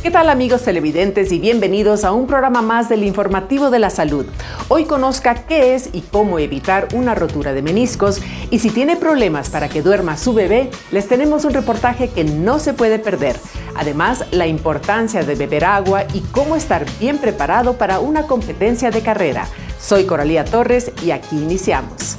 ¿Qué tal, amigos televidentes, y bienvenidos a un programa más del Informativo de la Salud? Hoy conozca qué es y cómo evitar una rotura de meniscos, y si tiene problemas para que duerma su bebé, les tenemos un reportaje que no se puede perder. Además, la importancia de beber agua y cómo estar bien preparado para una competencia de carrera. Soy Coralía Torres y aquí iniciamos.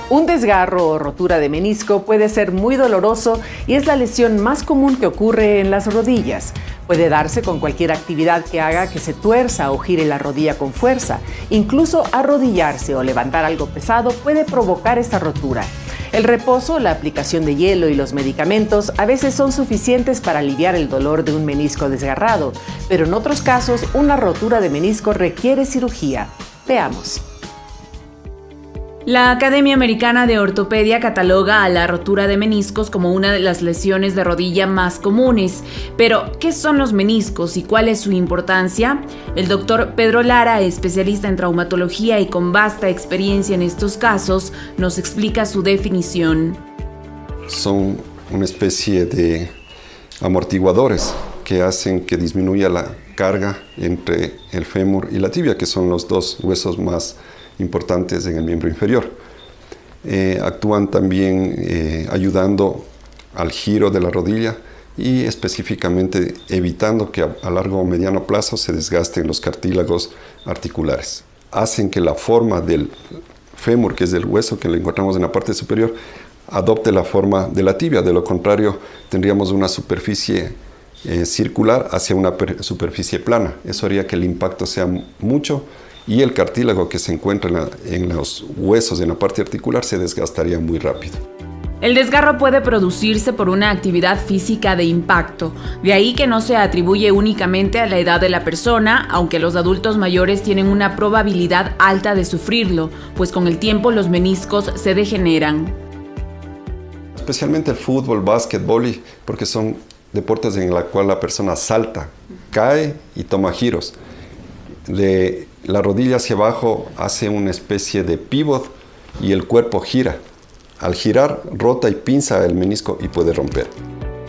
Un desgarro o rotura de menisco puede ser muy doloroso y es la lesión más común que ocurre en las rodillas. Puede darse con cualquier actividad que haga que se tuerza o gire la rodilla con fuerza. Incluso arrodillarse o levantar algo pesado puede provocar esta rotura. El reposo, la aplicación de hielo y los medicamentos a veces son suficientes para aliviar el dolor de un menisco desgarrado, pero en otros casos una rotura de menisco requiere cirugía. Veamos. La Academia Americana de Ortopedia cataloga a la rotura de meniscos como una de las lesiones de rodilla más comunes. Pero, ¿qué son los meniscos y cuál es su importancia? El doctor Pedro Lara, especialista en traumatología y con vasta experiencia en estos casos, nos explica su definición. Son una especie de amortiguadores que hacen que disminuya la carga entre el fémur y la tibia, que son los dos huesos más importantes en el miembro inferior. Actúan también ayudando al giro de la rodilla y específicamente evitando que a largo o mediano plazo se desgasten los cartílagos articulares. Hacen que la forma del fémur, que es el hueso que le encontramos en la parte superior, adopte la forma de la tibia. De lo contrario, tendríamos una superficie circular hacia una superficie plana. Eso haría que el impacto sea mucho y el cartílago que se encuentra en los huesos, en la parte articular, se desgastaría muy rápido. El desgarro puede producirse por una actividad física de impacto, de ahí que no se atribuye únicamente a la edad de la persona, aunque los adultos mayores tienen una probabilidad alta de sufrirlo, pues con el tiempo los meniscos se degeneran. Especialmente el fútbol, básquetbol, porque son deportes en los cuales la persona salta, cae y toma giros. De la rodilla hacia abajo hace una especie de pivot y el cuerpo gira. Al girar, rota y pinza el menisco y puede romper.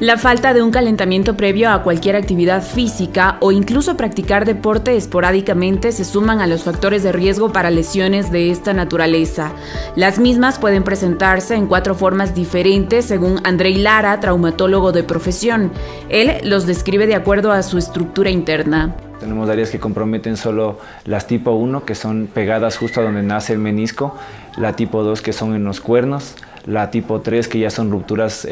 La falta de un calentamiento previo a cualquier actividad física o incluso practicar deporte esporádicamente se suman a los factores de riesgo para lesiones de esta naturaleza. Las mismas pueden presentarse en 4 formas diferentes según Andrei Lara, traumatólogo de profesión. Él los describe de acuerdo a su estructura interna. Tenemos áreas que comprometen solo las tipo 1, que son pegadas justo a donde nace el menisco, la tipo 2, que son en los cuernos, la tipo 3, que ya son rupturas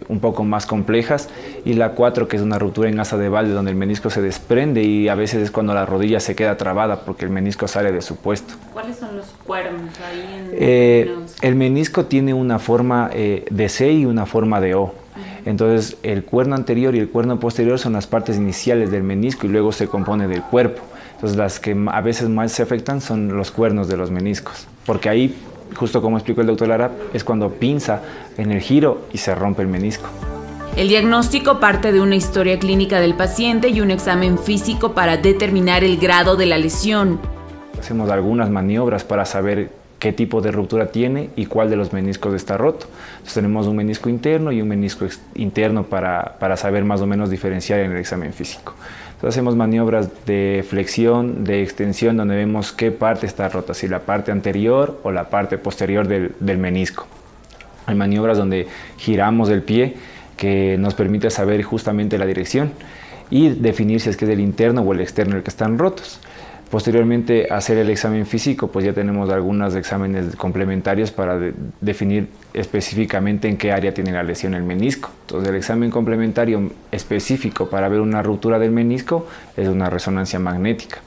un poco más complejas, y la 4, que es una ruptura en asa de Valde, donde el menisco se desprende y a veces es cuando la rodilla se queda trabada porque el menisco sale de su puesto. ¿Cuáles son los cuernos ahí el menisco tiene una forma de C y una forma de O. Entonces el cuerno anterior y el cuerno posterior son las partes iniciales del menisco y luego se compone del cuerpo. Entonces las que a veces más se afectan son los cuernos de los meniscos, porque ahí, justo como explicó el doctor Lara, es cuando pinza en el giro y se rompe el menisco. El diagnóstico parte de una historia clínica del paciente y un examen físico para determinar el grado de la lesión. Hacemos algunas maniobras para saber qué tipo de ruptura tiene y cuál de los meniscos está roto. Entonces tenemos un menisco interno y un menisco interno para saber más o menos diferenciar en el examen físico. Entonces hacemos maniobras de flexión, de extensión, donde vemos qué parte está rota, si la parte anterior o la parte posterior del menisco. Hay maniobras donde giramos el pie, que nos permite saber justamente la dirección y definir si es que es el interno o el externo el que están rotos. Posteriormente, hacer el examen físico, pues ya tenemos algunos exámenes complementarios para definir específicamente en qué área tiene la lesión el menisco. Entonces, el examen complementario específico para ver una ruptura del menisco es una resonancia magnética.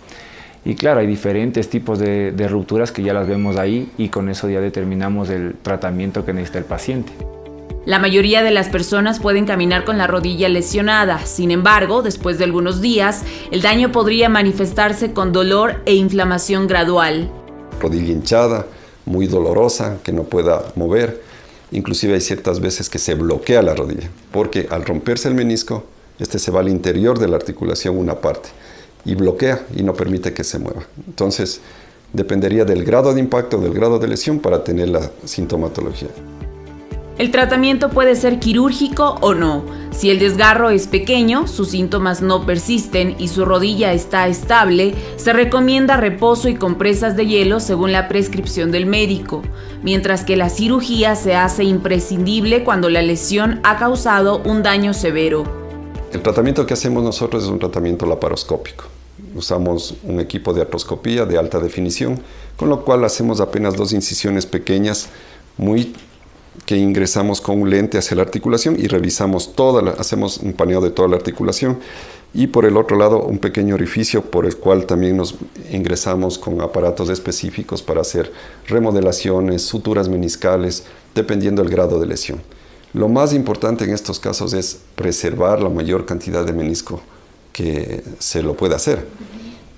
Y claro, hay diferentes tipos de rupturas que ya las vemos ahí y con eso ya determinamos el tratamiento que necesita el paciente. La mayoría de las personas pueden caminar con la rodilla lesionada. Sin embargo, después de algunos días, el daño podría manifestarse con dolor e inflamación gradual. Rodilla hinchada, muy dolorosa, que no pueda mover. Inclusive hay ciertas veces que se bloquea la rodilla, porque al romperse el menisco, este se va al interior de la articulación una parte. y bloquea y no permite que se mueva. Entonces, dependería del grado de impacto, del grado de lesión para tener la sintomatología. El tratamiento puede ser quirúrgico o no. Si el desgarro es pequeño, sus síntomas no persisten y su rodilla está estable, se recomienda reposo y compresas de hielo según la prescripción del médico, mientras que la cirugía se hace imprescindible cuando la lesión ha causado un daño severo. El tratamiento que hacemos nosotros es un tratamiento laparoscópico. Usamos un equipo de artroscopía de alta definición, con lo cual hacemos apenas 2 incisiones pequeñas, que ingresamos con un lente hacia la articulación y revisamos hacemos un paneo de toda la articulación, y por el otro lado un pequeño orificio por el cual también nos ingresamos con aparatos específicos para hacer remodelaciones, suturas meniscales, dependiendo del grado de lesión. Lo más importante en estos casos es preservar la mayor cantidad de menisco que se lo puede hacer.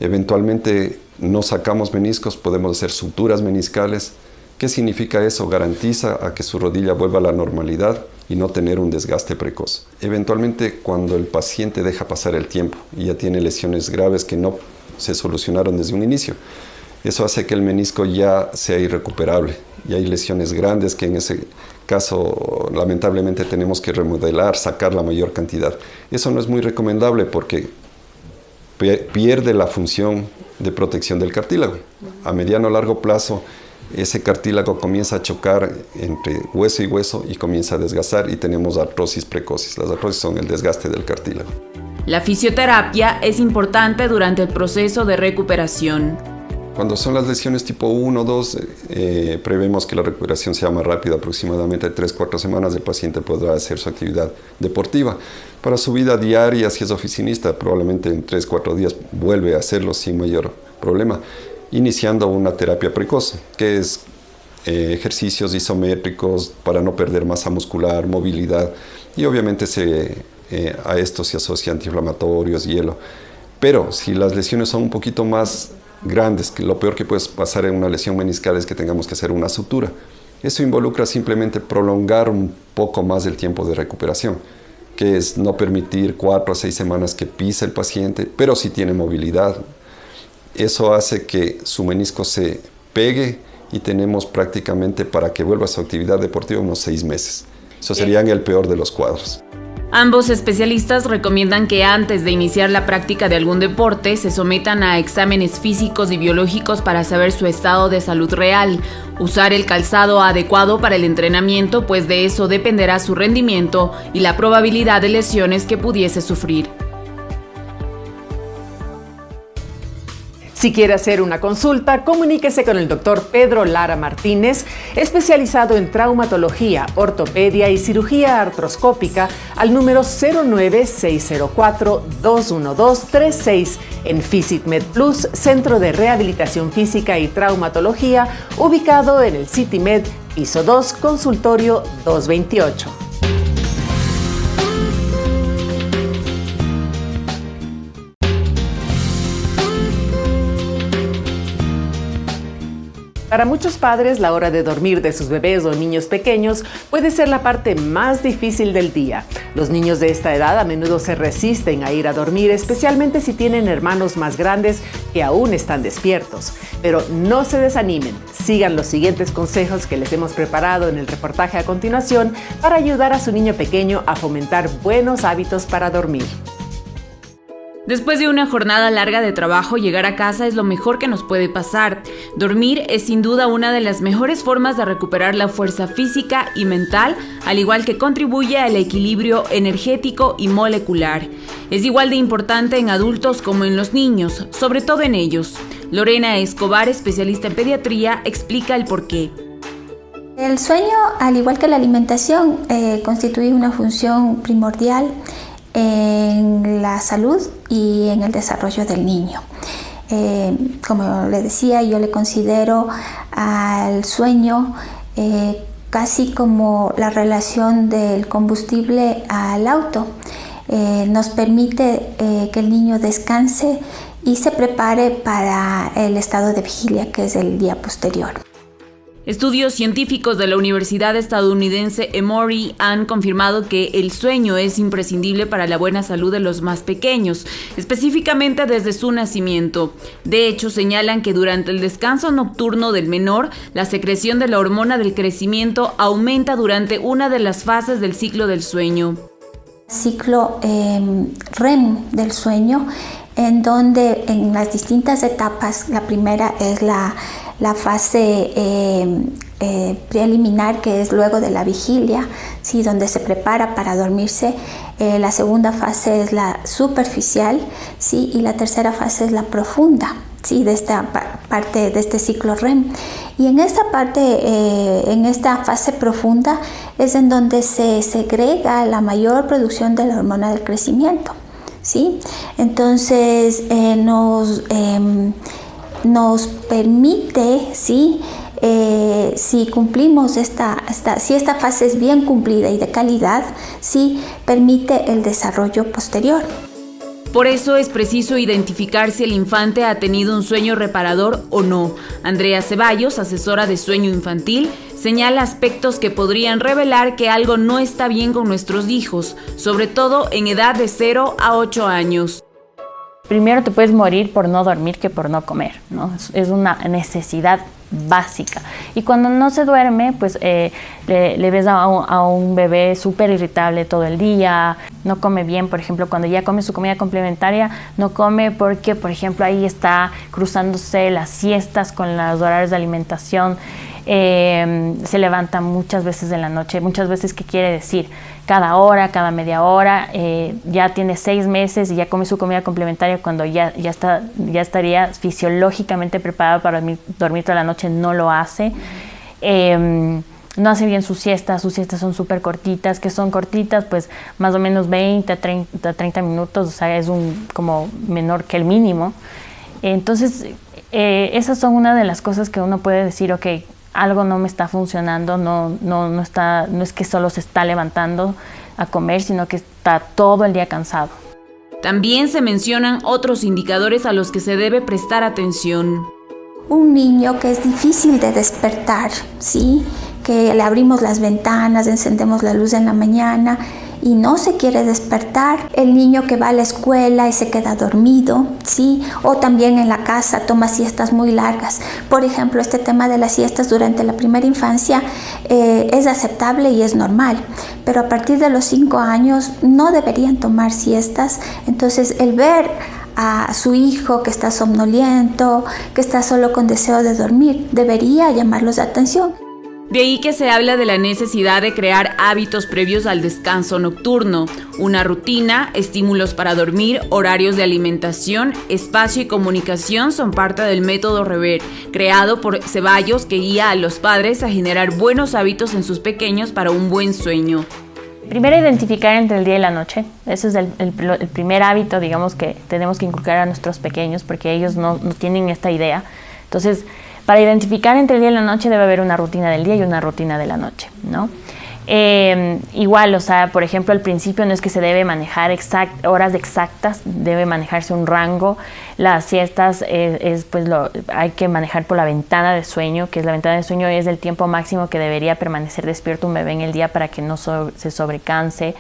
Eventualmente no sacamos meniscos, podemos hacer suturas meniscales. ¿Qué significa eso? Garantiza a que su rodilla vuelva a la normalidad y no tener un desgaste precoz. Eventualmente, cuando el paciente deja pasar el tiempo y ya tiene lesiones graves que no se solucionaron desde un inicio, eso hace que el menisco ya sea irrecuperable. Y hay lesiones grandes que en ese caso lamentablemente tenemos que remodelar, sacar la mayor cantidad. Eso no es muy recomendable porque pierde la función de protección del cartílago. A mediano o largo plazo, ese cartílago comienza a chocar entre hueso y hueso y comienza a desgastar y tenemos artrosis precoces. Las artrosis son el desgaste del cartílago. La fisioterapia es importante durante el proceso de recuperación. Cuando son las lesiones tipo 1 o 2, prevemos que la recuperación sea más rápida, aproximadamente 3-4 semanas el paciente podrá hacer su actividad deportiva. Para su vida diaria, si es oficinista, probablemente en 3-4 días vuelve a hacerlo sin mayor problema, iniciando una terapia precoz, que es ejercicios isométricos para no perder masa muscular, movilidad, y obviamente a esto se asocia antiinflamatorios, hielo. Pero si las lesiones son un poquito más grandes, que lo peor que puede pasar en una lesión meniscal es que tengamos que hacer una sutura. Eso involucra simplemente prolongar un poco más el tiempo de recuperación, que es no permitir 4 a 6 semanas que pise el paciente, pero si tiene movilidad. Eso hace que su menisco se pegue y tenemos prácticamente para que vuelva a su actividad deportiva unos 6 meses. Eso sería en el peor de los cuadros. Ambos especialistas recomiendan que antes de iniciar la práctica de algún deporte se sometan a exámenes físicos y biológicos para saber su estado de salud real, usar el calzado adecuado para el entrenamiento, pues de eso dependerá su rendimiento y la probabilidad de lesiones que pudiese sufrir. Si quiere hacer una consulta, comuníquese con el Dr. Pedro Lara Martínez, especializado en traumatología, ortopedia y cirugía artroscópica, al número 09604-21236 en Physicmed Plus, Centro de Rehabilitación Física y Traumatología, ubicado en el CityMed, piso 2, consultorio 228. Para muchos padres, la hora de dormir de sus bebés o niños pequeños puede ser la parte más difícil del día. Los niños de esta edad a menudo se resisten a ir a dormir, especialmente si tienen hermanos más grandes que aún están despiertos. Pero no se desanimen, sigan los siguientes consejos que les hemos preparado en el reportaje a continuación para ayudar a su niño pequeño a fomentar buenos hábitos para dormir. Después de una jornada larga de trabajo, llegar a casa es lo mejor que nos puede pasar. Dormir es sin duda una de las mejores formas de recuperar la fuerza física y mental, al igual que contribuye al equilibrio energético y molecular. Es igual de importante en adultos como en los niños, sobre todo en ellos. Lorena Escobar, especialista en pediatría, explica el porqué. El sueño, al igual que la alimentación, constituye una función primordial en la salud y en el desarrollo del niño. Como le decía, yo le considero al sueño casi como la relación del combustible al auto. Nos permite que el niño descanse y se prepare para el estado de vigilia, que es el día posterior. Estudios científicos de la Universidad estadounidense Emory han confirmado que el sueño es imprescindible para la buena salud de los más pequeños, específicamente desde su nacimiento. De hecho, señalan que durante el descanso nocturno del menor, la secreción de la hormona del crecimiento aumenta durante una de las fases del ciclo del sueño. Ciclo REM del sueño, en donde en las distintas etapas, la primera es la fase preliminar, que es luego de la vigilia, ¿sí? Donde se prepara para dormirse. La segunda fase es la superficial, ¿sí? Y la tercera fase es la profunda, ¿sí? De esta parte de este ciclo REM. Y en esta parte, en esta fase profunda, es en donde se segrega la mayor producción de la hormona del crecimiento, ¿sí? Entonces nos permite, ¿sí? Si cumplimos si esta fase es bien cumplida y de calidad, ¿sí? Permite el desarrollo posterior. Por eso es preciso identificar si el infante ha tenido un sueño reparador o no. Andrea Ceballos, asesora de sueño infantil, señala aspectos que podrían revelar que algo no está bien con nuestros hijos, sobre todo en edad de 0 a 8 años. Primero te puedes morir por no dormir que por no comer, ¿no? Es una necesidad básica. Y cuando no se duerme, pues le ves a un bebé súper irritable todo el día, no come bien. Por ejemplo, cuando ya come su comida complementaria, no come porque, por ejemplo, ahí está cruzándose las siestas con los horarios de alimentación. Se levanta muchas veces en la noche. Muchas veces, ¿qué quiere decir? Cada hora, cada media hora. Ya tiene 6 meses y ya come su comida complementaria cuando ya estaría fisiológicamente preparado para dormir toda la noche. No lo hace. No hace bien sus siestas son súper cortitas. ¿Qué son cortitas? Pues más o menos 20 a 30 minutos, o sea, es como menor que el mínimo. Entonces, esas son una de las cosas que uno puede decir, ok, algo no me está funcionando, no es que solo se está levantando a comer, sino que está todo el día cansado. También se mencionan otros indicadores a los que se debe prestar atención. Un niño que es difícil de despertar, ¿sí? Que le abrimos las ventanas, encendemos la luz en la mañana y no se quiere despertar. El niño que va a la escuela y se queda dormido, ¿sí? O también en la casa toma siestas muy largas. Por ejemplo, este tema de las siestas durante la primera infancia es aceptable y es normal, pero a partir de los 5 años no deberían tomar siestas. Entonces, el ver a su hijo que está somnoliento, que está solo con deseo de dormir, debería llamarlos la atención. De ahí que se habla de la necesidad de crear hábitos previos al descanso nocturno, una rutina, estímulos para dormir, horarios de alimentación, espacio y comunicación son parte del método Rever, creado por Ceballos, que guía a los padres a generar buenos hábitos en sus pequeños para un buen sueño. Primero, identificar entre el día y la noche. Ese es el primer hábito, digamos, que tenemos que inculcar a nuestros pequeños, porque ellos no tienen esta idea. Entonces, para identificar entre el día y la noche debe haber una rutina del día y una rutina de la noche, ¿no? Igual, o sea, por ejemplo, al principio no es que se debe manejar horas exactas, debe manejarse un rango. Las siestas hay que manejar por la ventana de sueño, que es la ventana de sueño es el tiempo máximo que debería permanecer despierto un bebé en el día para que no se sobrecanse.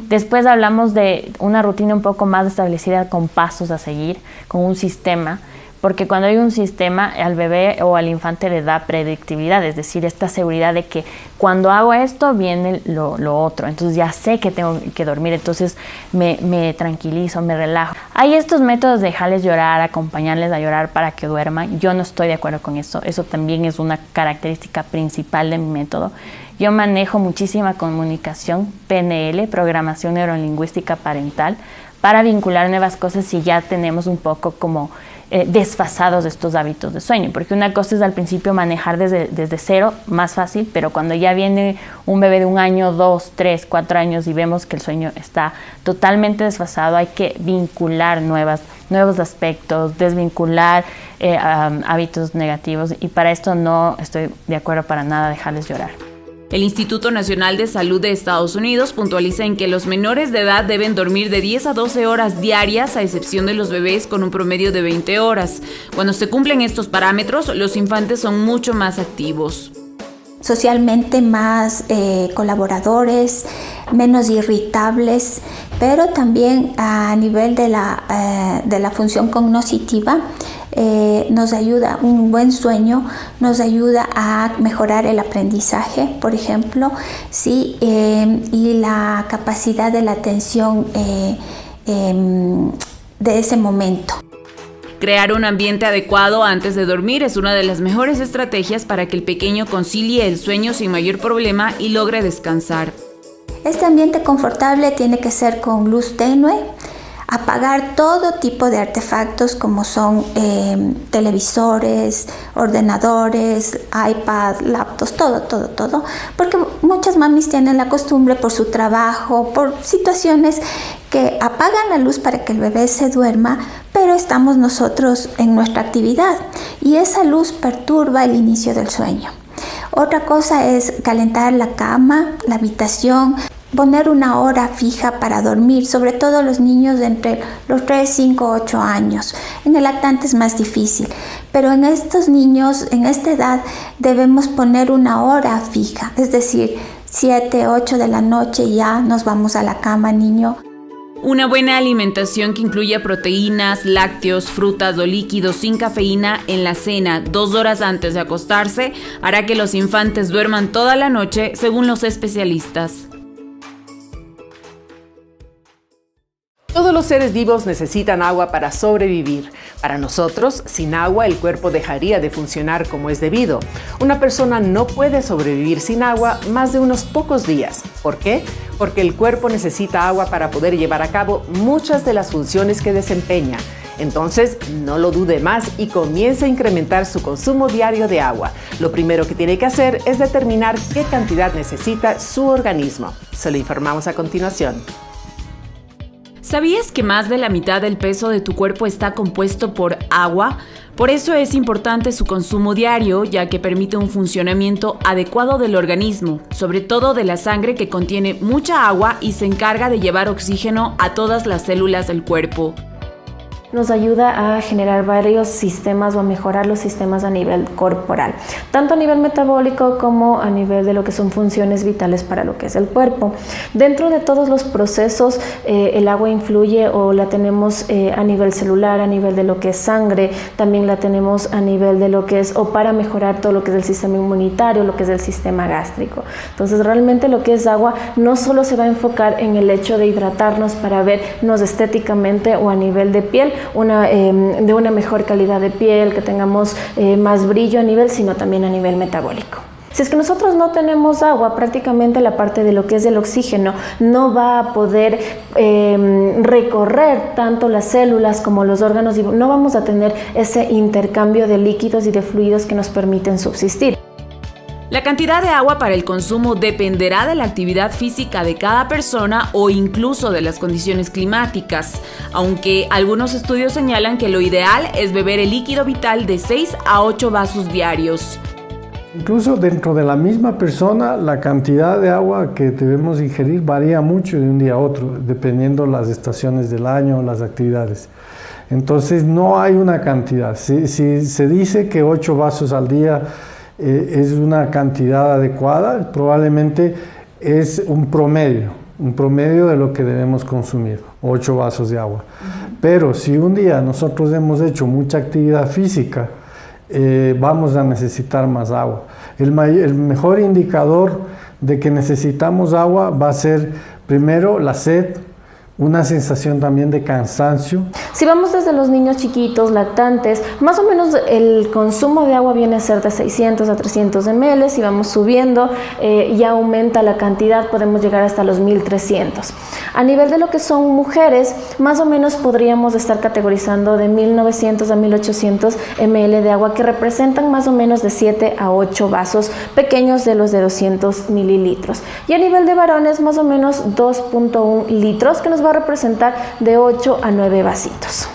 Después hablamos de una rutina un poco más establecida con pasos a seguir, con un sistema. Porque cuando hay un sistema, al bebé o al infante le da predictibilidad, es decir, esta seguridad de que cuando hago esto viene lo otro. Entonces ya sé que tengo que dormir, entonces me tranquilizo, me relajo. Hay estos métodos de dejarles llorar, acompañarles a llorar para que duerman. Yo no estoy de acuerdo con eso. Eso también es una característica principal de mi método. Yo manejo muchísima comunicación, PNL, programación neurolingüística parental, para vincular nuevas cosas si ya tenemos un poco como desfasados de estos hábitos de sueño, porque una cosa es al principio manejar desde cero, más fácil, pero cuando ya viene un bebé de 1 año, 2, 3, 4 años y vemos que el sueño está totalmente desfasado, hay que vincular nuevos aspectos, desvincular hábitos negativos, y para esto no estoy de acuerdo para nada dejarles llorar. El Instituto Nacional de Salud de Estados Unidos puntualiza en que los menores de edad deben dormir de 10 a 12 horas diarias, a excepción de los bebés con un promedio de 20 horas. Cuando se cumplen estos parámetros, los infantes son mucho más activos. socialmente más colaboradores, menos irritables, pero también a nivel de la función cognitiva nos ayuda, un buen sueño nos ayuda a mejorar el aprendizaje, por ejemplo, ¿sí? Y la capacidad de la atención de ese momento. Crear un ambiente adecuado antes de dormir es una de las mejores estrategias para que el pequeño concilie el sueño sin mayor problema y logre descansar. Este ambiente confortable tiene que ser con luz tenue, apagar todo tipo de artefactos como son televisores, ordenadores, iPad, laptops, todo, porque muchas mamis tienen la costumbre por su trabajo, por situaciones que apagan la luz para que el bebé se duerma, pero estamos nosotros en nuestra actividad y esa luz perturba el inicio del sueño. Otra cosa es calentar la cama, la habitación, poner una hora fija para dormir, sobre todo los niños de entre los 3, 5, 8 años. En el lactante es más difícil, pero en estos niños, en esta edad, debemos poner una hora fija, es decir, 7, 8 de la noche ya nos vamos a la cama, niño. Una buena alimentación que incluya proteínas, lácteos, frutas o líquidos sin cafeína en la cena 2 horas antes de acostarse hará que los infantes duerman toda la noche, según los especialistas. Todos los seres vivos necesitan agua para sobrevivir. Para nosotros, sin agua, el cuerpo dejaría de funcionar como es debido. Una persona no puede sobrevivir sin agua más de unos pocos días. ¿Por qué? Porque el cuerpo necesita agua para poder llevar a cabo muchas de las funciones que desempeña. Entonces, no lo dude más y comience a incrementar su consumo diario de agua. Lo primero que tiene que hacer es determinar qué cantidad necesita su organismo. Se lo informamos a continuación. ¿Sabías que más de la mitad del peso de tu cuerpo está compuesto por agua? Por eso es importante su consumo diario, ya que permite un funcionamiento adecuado del organismo, sobre todo de la sangre que contiene mucha agua y se encarga de llevar oxígeno a todas las células del cuerpo. Nos ayuda a generar varios sistemas o a mejorar los sistemas a nivel corporal, tanto a nivel metabólico como a nivel de lo que son funciones vitales para lo que es el cuerpo. Dentro de todos los procesos, el agua influye o la tenemos a nivel celular, a nivel de lo que es sangre, también la tenemos a nivel de lo que es, o para mejorar todo lo que es el sistema inmunitario, lo que es el sistema gástrico. Entonces realmente lo que es agua no solo se va a enfocar en el hecho de hidratarnos para vernos estéticamente o a nivel de piel, de una mejor calidad de piel, que tengamos más brillo a nivel, sino también a nivel metabólico. Si es que nosotros no tenemos agua, prácticamente la parte de lo que es el oxígeno no va a poder recorrer tanto las células como los órganos y no vamos a tener ese intercambio de líquidos y de fluidos que nos permiten subsistir. La cantidad de agua para el consumo dependerá de la actividad física de cada persona o incluso de las condiciones climáticas, aunque algunos estudios señalan que lo ideal es beber el líquido vital de 6 a 8 vasos diarios. Incluso dentro de la misma persona, la cantidad de agua que debemos ingerir varía mucho de un día a otro, dependiendo las estaciones del año, las actividades. Entonces no hay una cantidad. Si se dice que 8 vasos al día es una cantidad adecuada, probablemente es un promedio de lo que debemos consumir, 8 vasos de agua. Pero si un día nosotros hemos hecho mucha actividad física, vamos a necesitar más agua. El mejor indicador de que necesitamos agua va a ser primero la sed, una sensación también de cansancio. Si vamos desde los niños chiquitos, lactantes, más o menos el consumo de agua viene a ser de 600 a 300 ml. Si vamos subiendo, ya aumenta la cantidad, podemos llegar hasta los 1300. A nivel de lo que son mujeres, más o menos podríamos estar categorizando de 1900 a 1800 ml de agua, que representan más o menos de 7 a 8 vasos pequeños de los de 200 mililitros. Y a nivel de varones, más o menos 2.1 litros, que nos va a representar de 8 a 9 vasitos.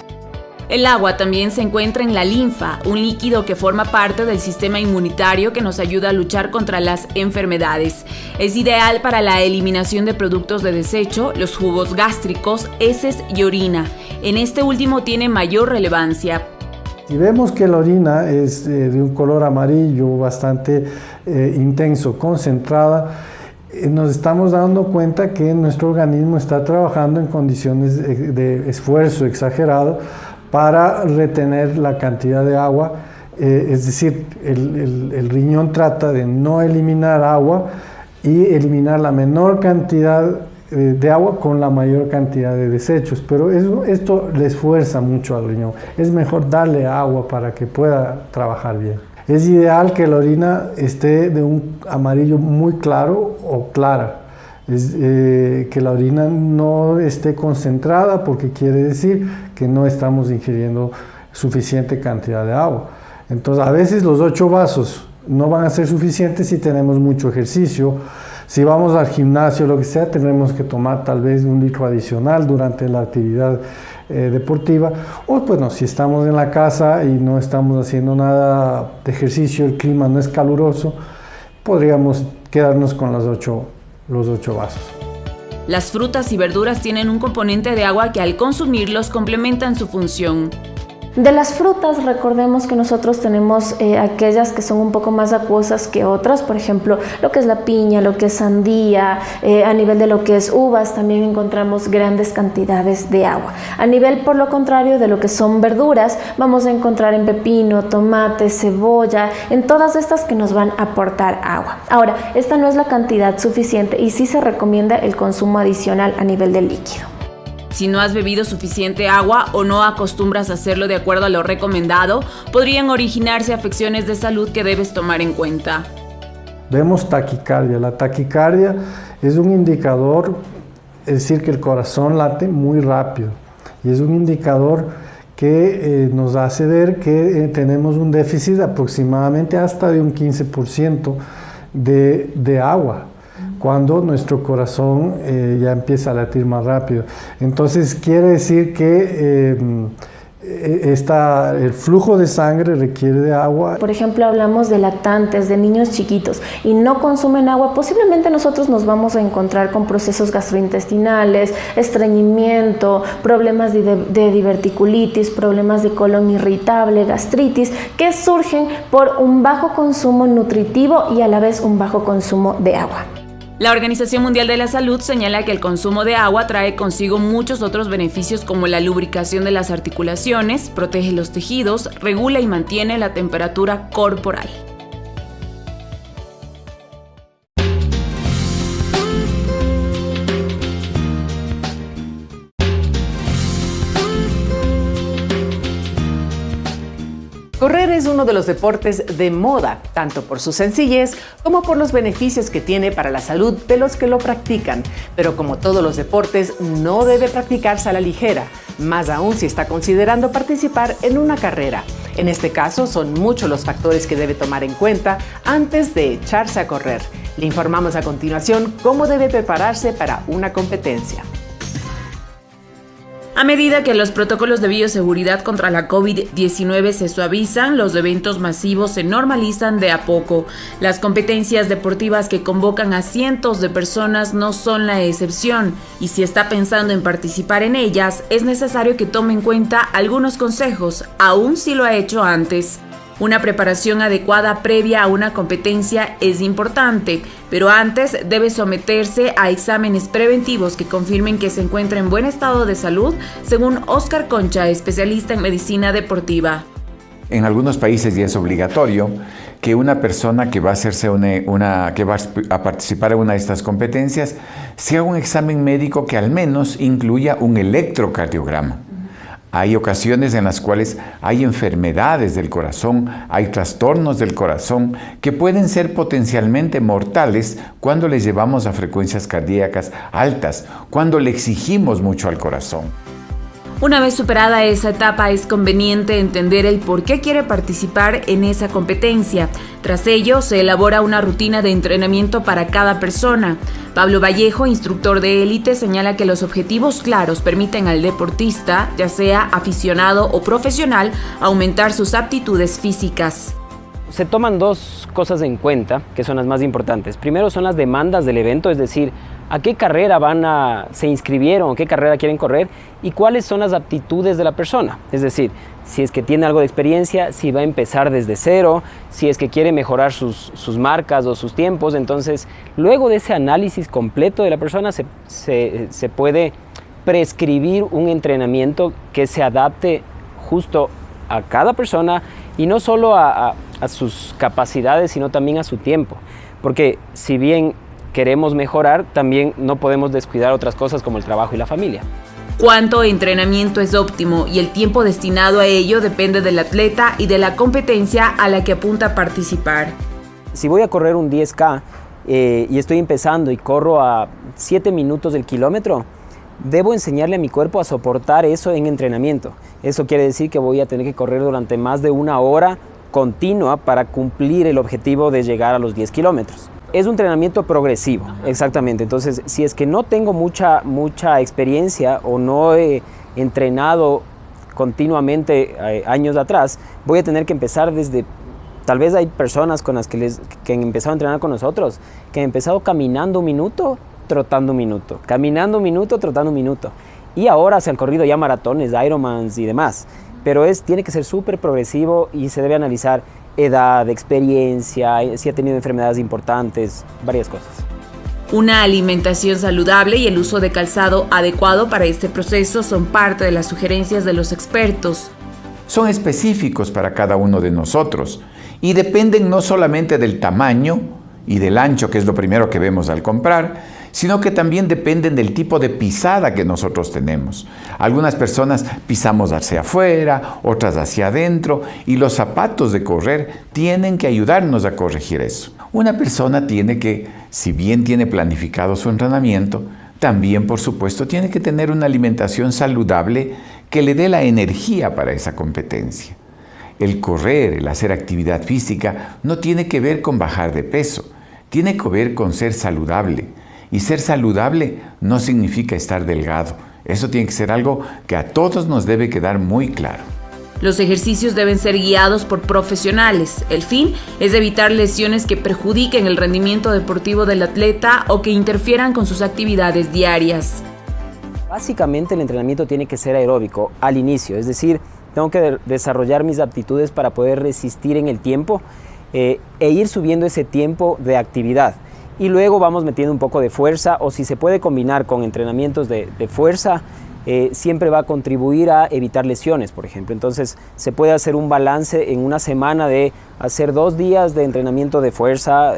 El agua también se encuentra en la linfa, un líquido que forma parte del sistema inmunitario que nos ayuda a luchar contra las enfermedades. Es ideal para la eliminación de productos de desecho, los jugos gástricos, heces y orina. En este último tiene mayor relevancia. Si vemos que la orina es de un color amarillo bastante intenso, concentrada, nos estamos dando cuenta que nuestro organismo está trabajando en condiciones de esfuerzo exagerado para retener la cantidad de agua. Es decir, el riñón trata de no eliminar agua y eliminar la menor cantidad de agua con la mayor cantidad de desechos, pero esto le esfuerza mucho al riñón. Es mejor darle agua para que pueda trabajar bien. Es ideal que la orina esté de un amarillo muy claro o clara. Que la orina no esté concentrada, porque quiere decir que no estamos ingiriendo suficiente cantidad de agua. Entonces, a veces los 8 vasos no van a ser suficientes si tenemos mucho ejercicio. Si vamos al gimnasio, lo que sea, tendremos que tomar tal vez 1 litro adicional durante la actividad deportiva. O bueno, si estamos en la casa y no estamos haciendo nada de ejercicio, el clima no es caluroso, podríamos quedarnos con los 8 vasos. Las frutas y verduras tienen un componente de agua que al consumirlos complementan su función. De las frutas, recordemos que nosotros tenemos aquellas que son un poco más acuosas que otras, por ejemplo, lo que es la piña, lo que es sandía, a nivel de lo que es uvas también encontramos grandes cantidades de agua. A nivel, por lo contrario, de lo que son verduras, vamos a encontrar en pepino, tomate, cebolla, en todas estas que nos van a aportar agua. Ahora, esta no es la cantidad suficiente y sí se recomienda el consumo adicional a nivel del líquido. Si no has bebido suficiente agua o no acostumbras a hacerlo de acuerdo a lo recomendado, podrían originarse afecciones de salud que debes tomar en cuenta. Vemos taquicardia. La taquicardia es un indicador, es decir, que el corazón late muy rápido. Y es un indicador que nos hace ver que tenemos un déficit aproximadamente hasta de un 15% de agua, cuando nuestro corazón ya empieza a latir más rápido. Entonces quiere decir que el flujo de sangre requiere de agua. Por ejemplo, hablamos de lactantes, de niños chiquitos y no consumen agua, posiblemente nosotros nos vamos a encontrar con procesos gastrointestinales, estreñimiento, problemas de diverticulitis, problemas de colon irritable, gastritis, que surgen por un bajo consumo nutritivo y a la vez un bajo consumo de agua. La Organización Mundial de la Salud señala que el consumo de agua trae consigo muchos otros beneficios como la lubricación de las articulaciones, protege los tejidos, regula y mantiene la temperatura corporal. Correr es uno de los deportes de moda, tanto por su sencillez como por los beneficios que tiene para la salud de los que lo practican. Pero como todos los deportes, no debe practicarse a la ligera, más aún si está considerando participar en una carrera. En este caso, son muchos los factores que debe tomar en cuenta antes de echarse a correr. Le informamos a continuación cómo debe prepararse para una competencia. A medida que los protocolos de bioseguridad contra la COVID-19 se suavizan, los eventos masivos se normalizan de a poco. Las competencias deportivas que convocan a cientos de personas no son la excepción, y si está pensando en participar en ellas, es necesario que tome en cuenta algunos consejos, aun si lo ha hecho antes. Una preparación adecuada previa a una competencia es importante, pero antes debe someterse a exámenes preventivos que confirmen que se encuentra en buen estado de salud, según Oscar Concha, especialista en medicina deportiva. En algunos países ya es obligatorio que una persona que va a hacerse que va a participar en una de estas competencias se haga un examen médico que al menos incluya un electrocardiograma. Hay ocasiones en las cuales hay enfermedades del corazón, hay trastornos del corazón que pueden ser potencialmente mortales cuando les llevamos a frecuencias cardíacas altas, cuando le exigimos mucho al corazón. Una vez superada esa etapa, es conveniente entender el por qué quiere participar en esa competencia. Tras ello, se elabora una rutina de entrenamiento para cada persona. Pablo Vallejo, instructor de élite, señala que los objetivos claros permiten al deportista, ya sea aficionado o profesional, aumentar sus aptitudes físicas. Se toman dos cosas en cuenta, que son las más importantes. Primero son las demandas del evento, es decir, a qué carrera se inscribieron, qué carrera quieren correr y cuáles son las aptitudes de la persona. Es decir, si es que tiene algo de experiencia, si va a empezar desde cero, si es que quiere mejorar sus marcas o sus tiempos. Entonces, luego de ese análisis completo de la persona, se puede prescribir un entrenamiento que se adapte justo a cada persona y no solo a sus capacidades, sino también a su tiempo. Porque si bien queremos mejorar, también no podemos descuidar otras cosas como el trabajo y la familia. Cuánto entrenamiento es óptimo y el tiempo destinado a ello depende del atleta y de la competencia a la que apunta a participar. Si voy a correr un 10K y estoy empezando y corro a 7 minutos del kilómetro, debo enseñarle a mi cuerpo a soportar eso en entrenamiento. Eso quiere decir que voy a tener que correr durante más de 1 hora continua para cumplir el objetivo de llegar a los 10 kilómetros. Es un entrenamiento progresivo, exactamente. Entonces, si es que no tengo mucha experiencia o no he entrenado continuamente años atrás, voy a tener que empezar desde... Tal vez hay personas con las que han empezado a entrenar con nosotros, que han empezado caminando 1 minuto, trotando 1 minuto, caminando 1 minuto, trotando 1 minuto. Y ahora se han corrido ya maratones, Ironmans y demás. Pero tiene que ser súper progresivo y se debe analizar edad, experiencia, si ha tenido enfermedades importantes, varias cosas. Una alimentación saludable y el uso de calzado adecuado para este proceso son parte de las sugerencias de los expertos. Son específicos para cada uno de nosotros y dependen no solamente del tamaño y del ancho, que es lo primero que vemos al comprar, sino que también dependen del tipo de pisada que nosotros tenemos. Algunas personas pisamos hacia afuera, otras hacia adentro, y los zapatos de correr tienen que ayudarnos a corregir eso. Una persona tiene que, si bien tiene planificado su entrenamiento, también, por supuesto, tiene que tener una alimentación saludable que le dé la energía para esa competencia. El correr, el hacer actividad física, no tiene que ver con bajar de peso, tiene que ver con ser saludable. Y ser saludable no significa estar delgado. Eso tiene que ser algo que a todos nos debe quedar muy claro. Los ejercicios deben ser guiados por profesionales. El fin es evitar lesiones que perjudiquen el rendimiento deportivo del atleta o que interfieran con sus actividades diarias. Básicamente el entrenamiento tiene que ser aeróbico al inicio, es decir, tengo que desarrollar mis aptitudes para poder resistir en el tiempo e ir subiendo ese tiempo de actividad. Y luego vamos metiendo un poco de fuerza, o si se puede combinar con entrenamientos de fuerza, siempre va a contribuir a evitar lesiones, por ejemplo. Entonces se puede hacer un balance en una semana de hacer 2 días de entrenamiento de fuerza,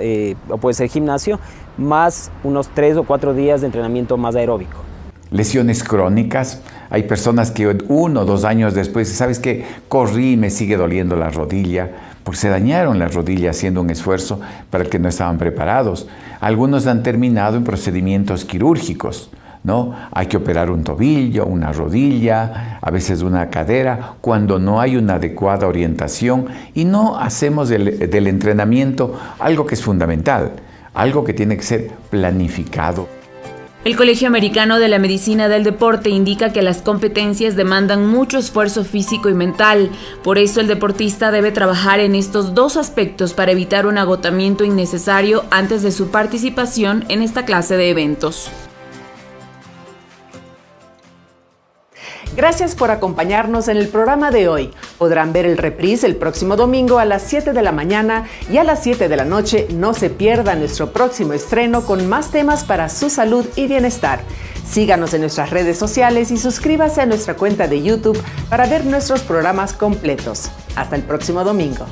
o puede ser gimnasio, más unos 3 o 4 días de entrenamiento más aeróbico. Lesiones crónicas, hay personas que 1 o 2 años después, ¿sabes qué? Corrí y me sigue doliendo la rodilla, porque se dañaron las rodillas haciendo un esfuerzo para el que no estaban preparados. Algunos han terminado en procedimientos quirúrgicos, ¿no? Hay que operar un tobillo, una rodilla, a veces una cadera, cuando no hay una adecuada orientación y no hacemos del entrenamiento algo que es fundamental, algo que tiene que ser planificado. El Colegio Americano de la Medicina del Deporte indica que las competencias demandan mucho esfuerzo físico y mental. Por eso el deportista debe trabajar en estos 2 aspectos para evitar un agotamiento innecesario antes de su participación en esta clase de eventos. Gracias por acompañarnos en el programa de hoy. Podrán ver el reprise el próximo domingo a las 7 de la mañana y a las 7 de la noche. No se pierda nuestro próximo estreno con más temas para su salud y bienestar. Síganos en nuestras redes sociales y suscríbase a nuestra cuenta de YouTube para ver nuestros programas completos. Hasta el próximo domingo.